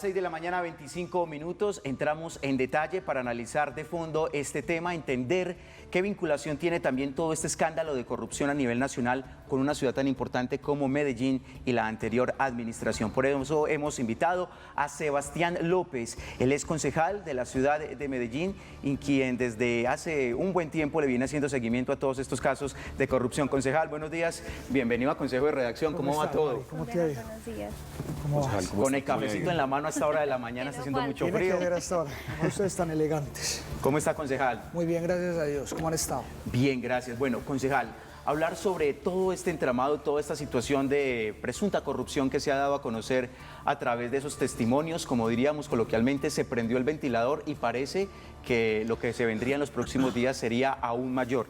6 de la mañana, 25 minutos, entramos en detalle para analizar de fondo este tema, entender qué vinculación tiene también todo este escándalo de corrupción a nivel nacional con una ciudad tan importante como Medellín y la anterior administración. Por eso hemos invitado a Sebastián López, él es concejal de la ciudad de Medellín y quien desde hace un buen tiempo le viene haciendo seguimiento a todos estos casos de corrupción. Concejal, buenos días, bienvenido a Consejo de Redacción, ¿cómo va todo? ¿Cómo te ha ido? Buenos días. ¿Cómo vas? Con el cafecito en la mano a esta hora de la mañana, está haciendo mucho Tiene que frío. ver hasta ahora. ¿Cómo ustedes tan elegantes? ¿Cómo está, concejal? Muy bien, gracias a Dios. ¿Cómo han estado? Bien, gracias. Bueno, concejal, hablar sobre todo este entramado, toda esta situación de presunta corrupción que se ha dado a conocer a través de esos testimonios, como diríamos coloquialmente, se prendió el ventilador y parece que lo que se vendría en los próximos días sería aún mayor.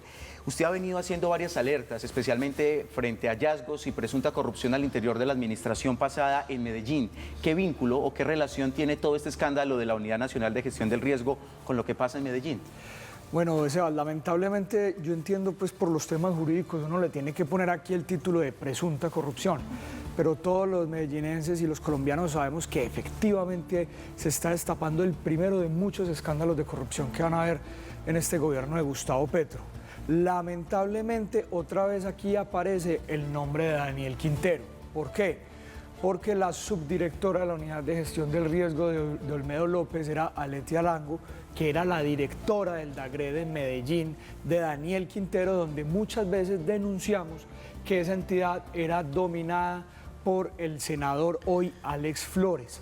Usted ha venido haciendo varias alertas, especialmente frente a hallazgos y presunta corrupción al interior de la administración pasada en Medellín. ¿Qué vínculo o qué relación tiene todo este escándalo de la Unidad Nacional de Gestión del Riesgo con lo que pasa en Medellín? Bueno, Seba, lamentablemente yo entiendo pues por los temas jurídicos uno le tiene que poner aquí el título de presunta corrupción, pero todos los medellinenses y los colombianos sabemos que efectivamente se está destapando el primero de muchos escándalos de corrupción que van a haber en este gobierno de Gustavo Petro. Lamentablemente otra vez aquí aparece el nombre de Daniel Quintero. ¿Por qué? Porque la subdirectora de la Unidad de Gestión del Riesgo de Olmedo López era Aletia Arango, que era la directora del DAGRE de Medellín, de Daniel Quintero, donde muchas veces denunciamos que esa entidad era dominada por el senador hoy Alex Flores.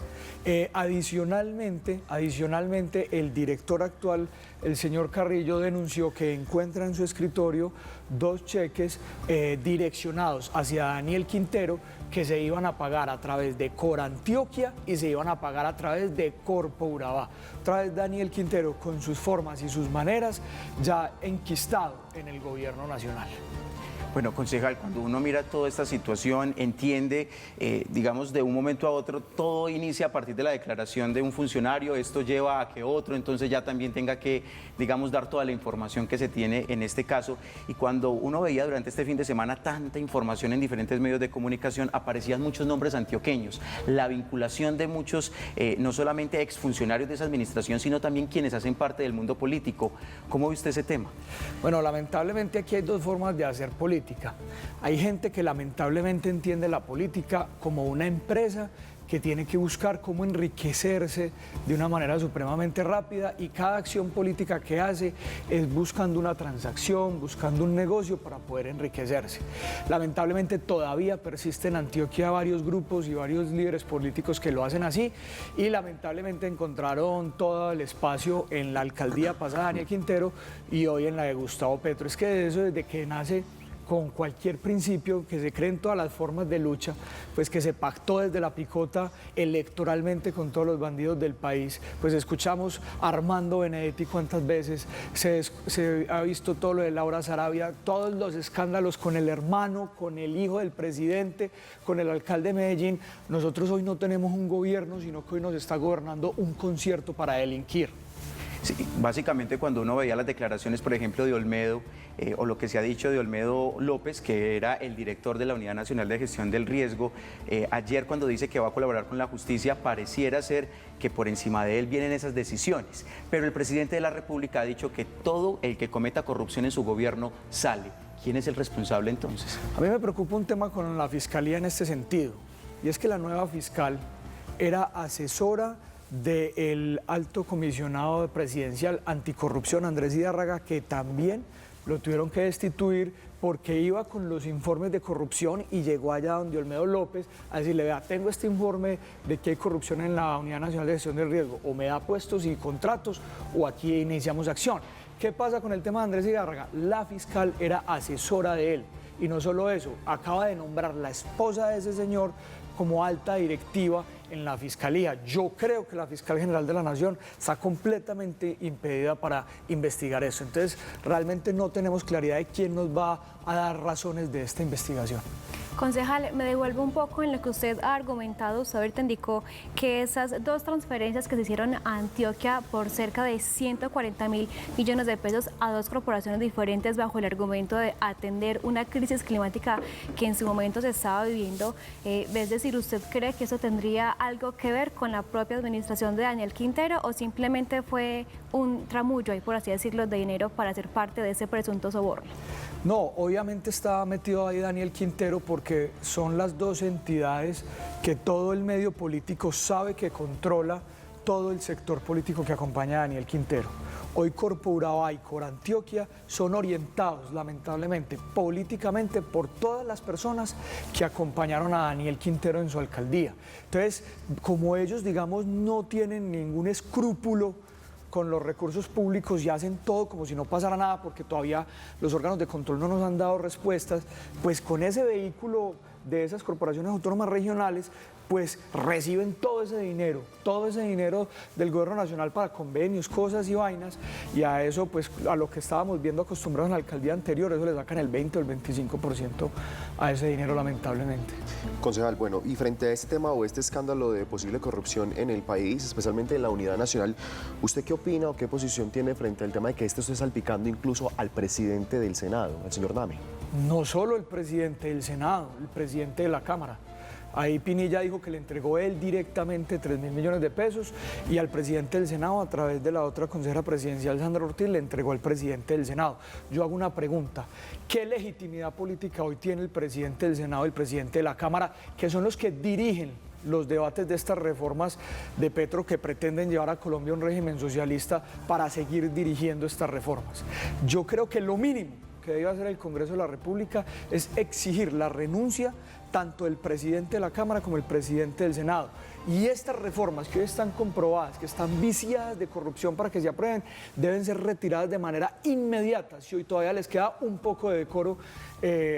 Adicionalmente, el director actual, el señor Carrillo, denunció que encuentra en su escritorio 2 cheques direccionados hacia Daniel Quintero que se iban a pagar a través de Corantioquia y se iban a pagar a través de Corpo Urabá. Otra vez Daniel Quintero, con sus formas y sus maneras, ya enquistado en el gobierno nacional. Bueno, concejal, cuando uno mira toda esta situación, entiende, digamos, de un momento a otro, todo inicia a partir de la declaración de un funcionario, esto lleva a que otro, entonces ya también tenga que, digamos, dar toda la información que se tiene en este caso. Y cuando uno veía durante este fin de semana tanta información en diferentes medios de comunicación, aparecían muchos nombres antioqueños, la vinculación de muchos, no solamente exfuncionarios de esa administración, sino también quienes hacen parte del mundo político. ¿Cómo ve usted ese tema? Bueno, lamentablemente aquí hay 2 formas de hacer política. Hay gente que lamentablemente entiende la política como una empresa que tiene que buscar cómo enriquecerse de una manera supremamente rápida y cada acción política que hace es buscando una transacción, buscando un negocio para poder enriquecerse. Lamentablemente todavía persiste en Antioquia varios grupos y varios líderes políticos que lo hacen así y lamentablemente encontraron todo el espacio en la alcaldía pasada Daniel Quintero y hoy en la de Gustavo Petro. Es que eso desde que nace con cualquier principio, que se creen todas las formas de lucha, pues que se pactó desde la picota electoralmente con todos los bandidos del país. Pues escuchamos a Armando Benedetti cuántas veces, se ha visto todo lo de Laura Sarabia, todos los escándalos con el hermano, con el hijo del presidente, con el alcalde de Medellín. Nosotros hoy no tenemos un gobierno, sino que hoy nos está gobernando un concierto para delinquir. Sí, básicamente cuando uno veía las declaraciones, por ejemplo, de Olmedo, o lo que se ha dicho de Olmedo López, que era el director de la Unidad Nacional de Gestión del Riesgo, ayer cuando dice que va a colaborar con la justicia, pareciera ser que por encima de él vienen esas decisiones. Pero el presidente de la República ha dicho que todo el que cometa corrupción en su gobierno sale. ¿Quién es el responsable entonces? A mí me preocupa un tema con la Fiscalía en este sentido, y es que la nueva fiscal era asesora del alto comisionado presidencial anticorrupción Andrés Hidárraga, que también lo tuvieron que destituir porque iba con los informes de corrupción y llegó allá donde Olmedo López a decirle, vea, tengo este informe de que hay corrupción en la Unidad Nacional de Gestión del Riesgo, o me da puestos y contratos o aquí iniciamos acción. ¿Qué pasa con el tema de Andrés Hidárraga? La fiscal era asesora de él y no solo eso, acaba de nombrar la esposa de ese señor como alta directiva en la Fiscalía. Yo creo que la Fiscal General de la Nación está completamente impedida para investigar eso. Entonces, realmente no tenemos claridad de quién nos va a dar razones de esta investigación. Concejal, me devuelvo un poco en lo que usted ha argumentado. Usted ahorita indicó que esas dos transferencias que se hicieron a Antioquia por cerca de 140.000 millones de pesos a dos corporaciones diferentes bajo el argumento de atender una crisis climática que en su momento se estaba viviendo. Es decir, ¿usted cree que eso tendría algo que ver con la propia administración de Daniel Quintero o simplemente fue un tramullo, por así decirlo, de dinero para ser parte de ese presunto soborno? No, obviamente está metido ahí Daniel Quintero porque son las dos entidades que todo el medio político sabe que controla todo el sector político que acompaña a Daniel Quintero. Hoy Corpo Urabá y Corantioquia son orientados, lamentablemente, políticamente por todas las personas que acompañaron a Daniel Quintero en su alcaldía. Entonces, como ellos, digamos, no tienen ningún escrúpulo con los recursos públicos y hacen todo como si no pasara nada porque todavía los órganos de control no nos han dado respuestas, pues con ese vehículo de esas corporaciones autónomas regionales, pues reciben todo ese dinero del gobierno nacional para convenios, cosas y vainas, y a eso, pues a lo que estábamos viendo acostumbrados en la alcaldía anterior, eso le sacan el 20 o el 25% a ese dinero, lamentablemente. Concejal, bueno, y frente a este tema o este escándalo de posible corrupción en el país, especialmente en la Unidad Nacional, ¿usted qué opina o qué posición tiene frente al tema de que esto esté salpicando incluso al presidente del Senado, al señor Name? No solo el presidente del Senado, el presidente de la Cámara. Ahí Pinilla dijo que le entregó él directamente 3.000 millones de pesos y al presidente del Senado, a través de la otra consejera presidencial, Sandra Ortiz, le entregó al presidente del Senado. Yo hago una pregunta: ¿qué legitimidad política hoy tiene el presidente del Senado y el presidente de la Cámara, que son los que dirigen los debates de estas reformas de Petro que pretenden llevar a Colombia a un régimen socialista para seguir dirigiendo estas reformas? Yo creo que lo mínimo que debe hacer el Congreso de la República es exigir la renuncia tanto del presidente de la Cámara como el presidente del Senado. Y estas reformas que hoy están comprobadas, que están viciadas de corrupción para que se aprueben, deben ser retiradas de manera inmediata, si hoy todavía les queda un poco de decoro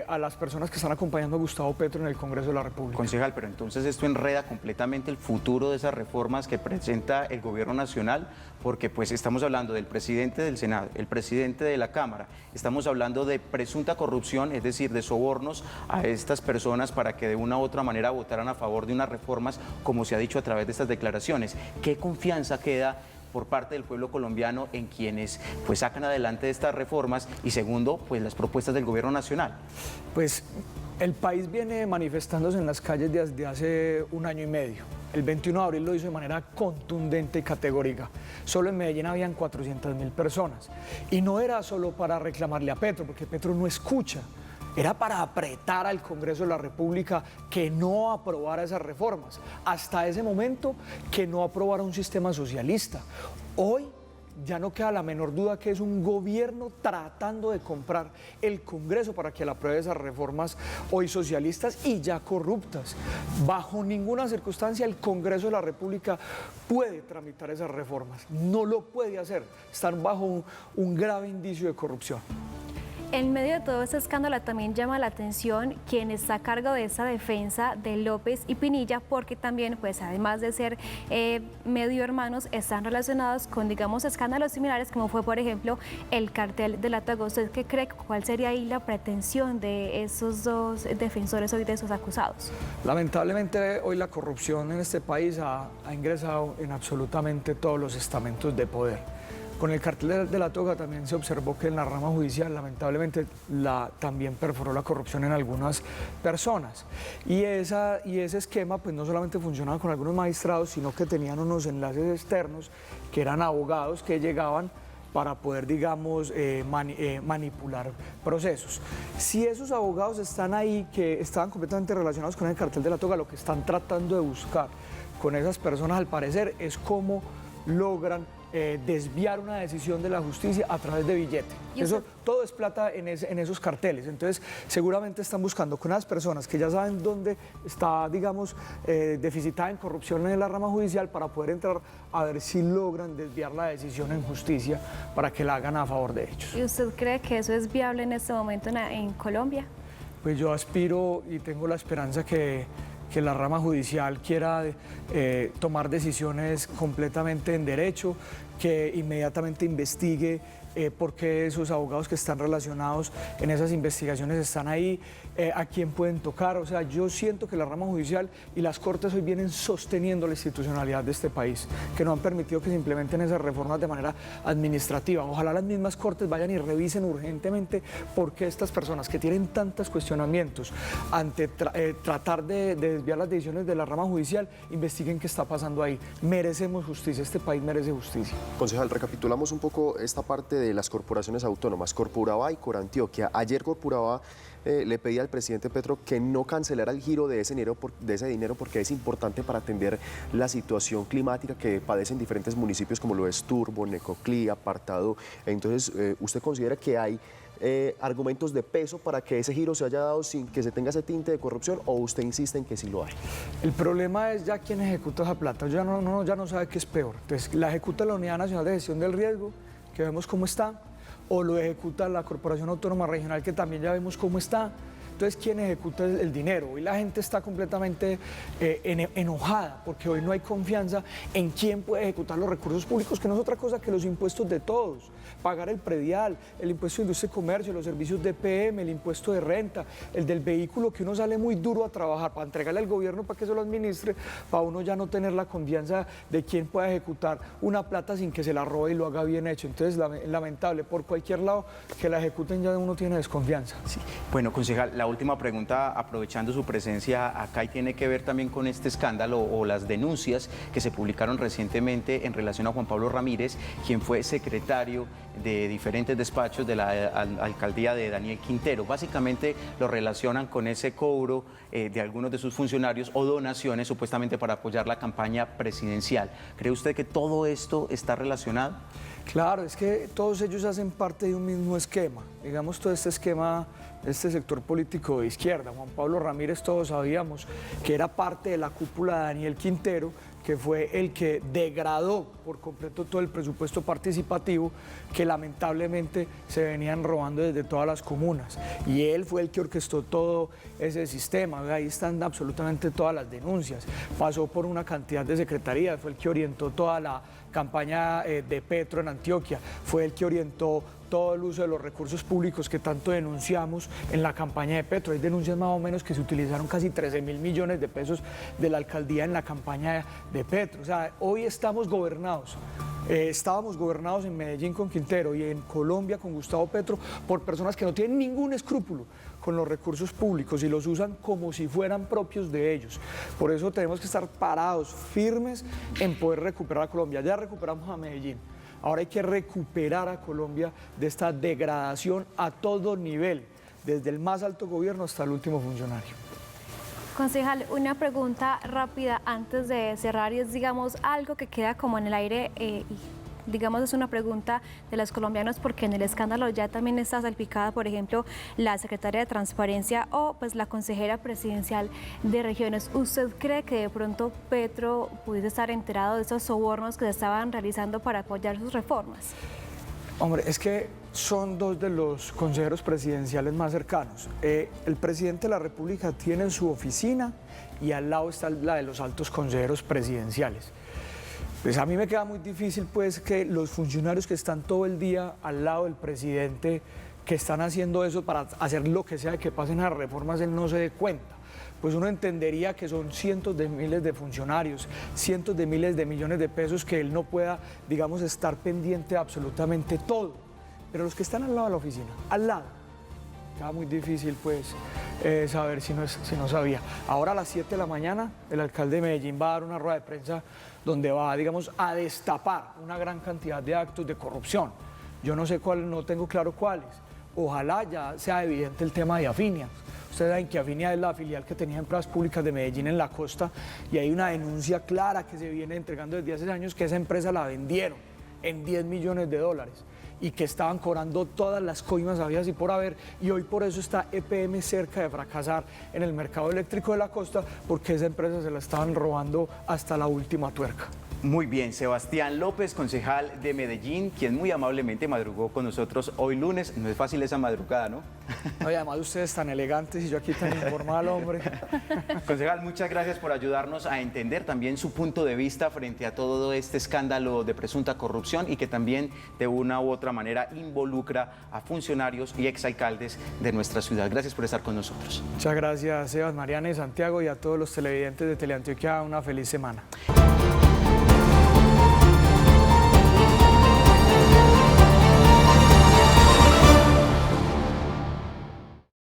a las personas que están acompañando a Gustavo Petro en el Congreso de la República. Concejal, pero entonces esto enreda completamente el futuro de esas reformas que presenta el gobierno nacional, porque pues estamos hablando del presidente del Senado, el presidente de la Cámara, estamos hablando de presunta corrupción, es decir, de sobornos a estas personas para que de una u otra manera votaran a favor de unas reformas, como se ha dicho a través de estas declaraciones. ¿Qué confianza queda por parte del pueblo colombiano en quienes pues sacan adelante estas reformas y segundo, pues las propuestas del gobierno nacional? Pues el país viene manifestándose en las calles desde hace un año y medio. El 21 de abril lo hizo de manera contundente y categórica. Solo en Medellín habían 400.000 personas. Y no era solo para reclamarle a Petro, porque Petro no escucha. Era para apretar al Congreso de la República que no aprobara esas reformas. Hasta ese momento, que no aprobara un sistema socialista. Hoy ya no queda la menor duda que es un gobierno tratando de comprar el Congreso para que le apruebe esas reformas hoy socialistas y ya corruptas. Bajo ninguna circunstancia el Congreso de la República puede tramitar esas reformas. No lo puede hacer. Están bajo un grave indicio de corrupción. En medio de todo este escándalo también llama la atención quien está a cargo de esa defensa de López y Pinilla, porque también, pues además de ser medio hermanos, están relacionados con, digamos, escándalos similares, como fue, por ejemplo, el cartel de la Toga. ¿Usted qué cree? ¿Cuál sería ahí la pretensión de esos dos defensores hoy, de esos acusados? Lamentablemente, hoy la corrupción en este país ha ingresado en absolutamente todos los estamentos de poder. Con el cartel de la Toga también se observó que en la rama judicial, lamentablemente, también perforó la corrupción en algunas personas. Y ese esquema pues no solamente funcionaba con algunos magistrados, sino que tenían unos enlaces externos, que eran abogados que llegaban para poder, digamos, manipular procesos. Si esos abogados están ahí, que estaban completamente relacionados con el cartel de la Toga, lo que están tratando de buscar con esas personas, al parecer, es cómo logran desviar una decisión de la justicia a través de billete. Eso todo es plata en esos carteles. Entonces, seguramente están buscando con las personas que ya saben dónde está, digamos, deficitada en corrupción en la rama judicial para poder entrar a ver si logran desviar la decisión en justicia para que la hagan a favor de ellos. ¿Y usted cree que eso es viable en este momento en Colombia? Pues yo aspiro y tengo la esperanza que la rama judicial quiera tomar decisiones completamente en derecho, que inmediatamente investigue por qué esos abogados que están relacionados en esas investigaciones están ahí, a quién pueden tocar. O sea, yo siento que la rama judicial y las cortes hoy vienen sosteniendo la institucionalidad de este país, que no han permitido que se implementen esas reformas de manera administrativa. Ojalá las mismas cortes vayan y revisen urgentemente por qué estas personas que tienen tantos cuestionamientos ante tratar de desviar las decisiones de la rama judicial, investiguen qué está pasando ahí. Merecemos justicia, este país merece justicia. Concejal, recapitulamos un poco esta parte de las corporaciones autónomas, Corpuraba y Corantioquia. Ayer Corpuraba le pedía al presidente Petro que no cancelara el giro de ese dinero porque es importante para atender la situación climática que padecen diferentes municipios como lo es Turbo, Necoclí, Apartado. Entonces, ¿usted considera que hay argumentos de peso para que ese giro se haya dado sin que se tenga ese tinte de corrupción, o usted insiste en que sí lo hay? El problema es ya quién ejecuta esa plata, ya no sabe qué es peor. Entonces, la ejecuta la Unidad Nacional de Gestión del Riesgo, que vemos cómo está, o lo ejecuta la Corporación Autónoma Regional, que también ya vemos cómo está. Entonces, ¿quién ejecuta el dinero? Hoy la gente está completamente enojada porque hoy no hay confianza en quién puede ejecutar los recursos públicos, que no es otra cosa que los impuestos de todos. Pagar el predial, el impuesto de industria y comercio, los servicios de EPM, el impuesto de renta, el del vehículo, que uno sale muy duro a trabajar para entregarle al gobierno para que se lo administre, para uno ya no tener la confianza de quién pueda ejecutar una plata sin que se la robe y lo haga bien hecho. Entonces, lamentable, por cualquier lado que la ejecuten ya uno tiene desconfianza. Sí. Bueno, concejal, la última pregunta, aprovechando su presencia acá, y tiene que ver también con este escándalo o las denuncias que se publicaron recientemente en relación a Juan Pablo Ramírez, quien fue secretario de diferentes despachos de la alcaldía de Daniel Quintero. Básicamente lo relacionan con ese cobro de algunos de sus funcionarios o donaciones supuestamente para apoyar la campaña presidencial. ¿Cree usted que todo esto está relacionado? Claro, es que todos ellos hacen parte de un mismo esquema. Digamos, todo este esquema, este sector político de izquierda. Juan Pablo Ramírez, todos sabíamos que era parte de la cúpula de Daniel Quintero, que fue el que degradó por completo todo el presupuesto participativo que lamentablemente se venían robando desde todas las comunas. Y él fue el que orquestó todo ese sistema. Ahí están absolutamente todas las denuncias. Pasó por una cantidad de secretarías, fue el que orientó toda la campaña de Petro en Antioquia, fue el que orientó todo el uso de los recursos públicos que tanto denunciamos en la campaña de Petro. Hay denuncias más o menos que se utilizaron casi 13.000 millones de pesos de la alcaldía en la campaña de Petro. O sea, hoy estamos gobernados. Estábamos gobernados en Medellín con Quintero y en Colombia con Gustavo Petro por personas que no tienen ningún escrúpulo con los recursos públicos y los usan como si fueran propios de ellos. Por eso tenemos que estar parados, firmes en poder recuperar a Colombia. Ya recuperamos a Medellín. Ahora hay que recuperar a Colombia de esta degradación a todo nivel, desde el más alto gobierno hasta el último funcionario. Concejal, una pregunta rápida antes de cerrar, y es, digamos, algo que queda como en el aire, digamos, es una pregunta de los colombianos, porque en el escándalo ya también está salpicada, por ejemplo, la secretaria de Transparencia o pues la consejera presidencial de Regiones. ¿Usted cree que de pronto Petro pudiese estar enterado de esos sobornos que se estaban realizando para apoyar sus reformas? Hombre, es que son dos de los consejeros presidenciales más cercanos. El presidente de la República tiene su oficina y al lado está la de los altos consejeros presidenciales. Pues a mí me queda muy difícil pues que los funcionarios que están todo el día al lado del presidente, que están haciendo eso para hacer lo que sea que pasen las reformas, él no se dé cuenta. Pues uno entendería que son cientos de miles de funcionarios, cientos de miles de millones de pesos, que él no pueda, digamos, estar pendiente de absolutamente todo. Pero los que están al lado de la oficina, al lado, queda muy difícil pues saber si no sabía. Ahora a las 7 de la mañana el alcalde de Medellín va a dar una rueda de prensa donde va, digamos, a destapar una gran cantidad de actos de corrupción. Yo no sé cuál, no tengo claro cuáles. Ojalá ya sea evidente el tema de Afinia. Ustedes saben que Afinia es la filial que tenía Empresas Públicas de Medellín en la costa, y hay una denuncia clara que se viene entregando desde hace años, que esa empresa la vendieron en 10 millones de dólares y que estaban cobrando todas las coimas habidas y por haber, y hoy por eso está EPM cerca de fracasar en el mercado eléctrico de la costa, porque esa empresa se la estaban robando hasta la última tuerca. Muy bien, Sebastián López, concejal de Medellín, quien muy amablemente madrugó con nosotros hoy lunes. No es fácil esa madrugada, ¿no? No, y además ustedes tan elegantes y yo aquí tan informal, hombre. Concejal, muchas gracias por ayudarnos a entender también su punto de vista frente a todo este escándalo de presunta corrupción, y que también de una u otra manera involucra a funcionarios y exalcaldes de nuestra ciudad. Gracias por estar con nosotros. Muchas gracias, Sebas, Mariana y Santiago, y a todos los televidentes de Teleantioquia, una feliz semana.